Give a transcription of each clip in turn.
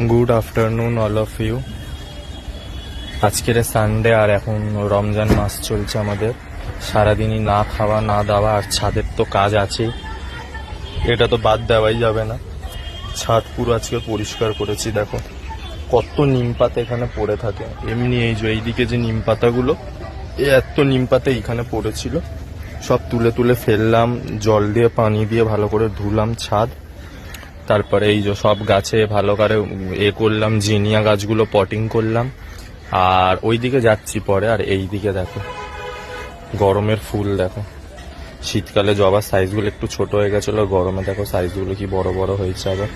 Good afternoon all of you. আজকের Sunday আর এখন রমজান মাস চলছে আমাদের। সারাদিনই না খাওয়া না দাওয়া, আর ছাদের তো কাজ আছে, এটা তো বাদ দেওয়াই যাবে না। ছাদ পুরো আজকে পরিষ্কার করেছি। দেখো কত নিম পাতা এখানে পড়ে থাকে। এমনি এই যে এইদিকে যে নিম পাতাগুলো, এত নিম পাতা এখানে পড়েছিল, সব তুলে তুলে ফেললাম, জল দিয়ে পানি দিয়ে ভালো করে ধুলাম ছাদ। তারপরে এই যে সব গাছে ভালো করে করলাম, জিনিয়া গাছগুলো পটিং করলাম। আর ওইদিকে যাচ্ছি পরে। আর এই দিকে দেখো গরমের ফুল, দেখো শীতকালে জবার সাইজগুলো একটু ছোট হয়ে গেছিল, গরমে দেখো সাইজগুলো কি বড় বড় হয়েছে। আবার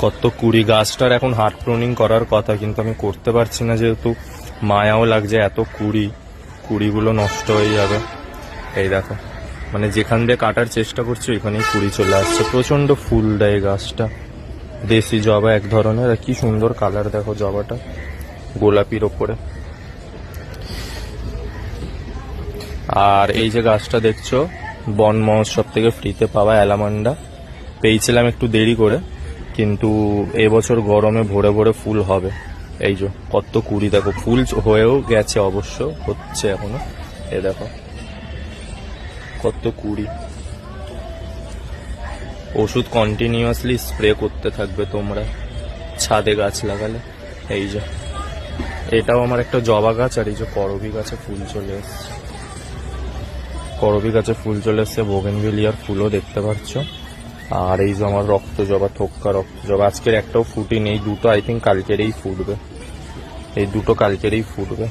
কত কুড়ি। গাছটার এখন হার্ট প্রুনিং করার কথা, কিন্তু আমি করতে পারছি না, যেহেতু মায়াও লাগছে। এত কুড়িগুলো নষ্ট হয়ে যাবে। এই দেখো মানে যেখান দিয়ে কাটার চেষ্টা করছি ওইখানেই কুড়ি চলে আসছে। প্রচন্ড ফুল দেয় গাছটা, দেশি জবা এক ধরনের। কি সুন্দর কালার দেখো জবাটা, গোলাপির ওপরে। আর এই যে গাছটা দেখছো, বন মহোৎসব থেকে ফ্রিতে পাওয়া অ্যালামান্ডা, পেয়েছিলাম একটু দেরি করে, কিন্তু এবছর গরমে ভরে ভরে ফুল হবে। এই যে কত কুড়ি, দেখো ফুল হয়েও গেছে, অবশ্য হচ্ছে এখনো। এ দেখো কত কুড়ি। ওষুধ কন্টিনিউয়াসলি স্প্রে করতে থাকবে তোমরা ছাদে গাছ লাগালে। এই যে এটাও আমার একটা জবা গাছ, আর এই যে করবী গাছে ফুল চলে এসছে। করবী গাছে ফুল চলে এসছে, বোগেনভেলিয়ার ফুলও দেখতে পাচ্ছ। আর এই যে আমার রক্ত জবা, থোক্কা রক্ত জবা, আজকের একটাও ফুটি নেই। দুটো আই থিঙ্ক কালকেরই ফুটবে, এই দুটো কালকেরই ফুটবে।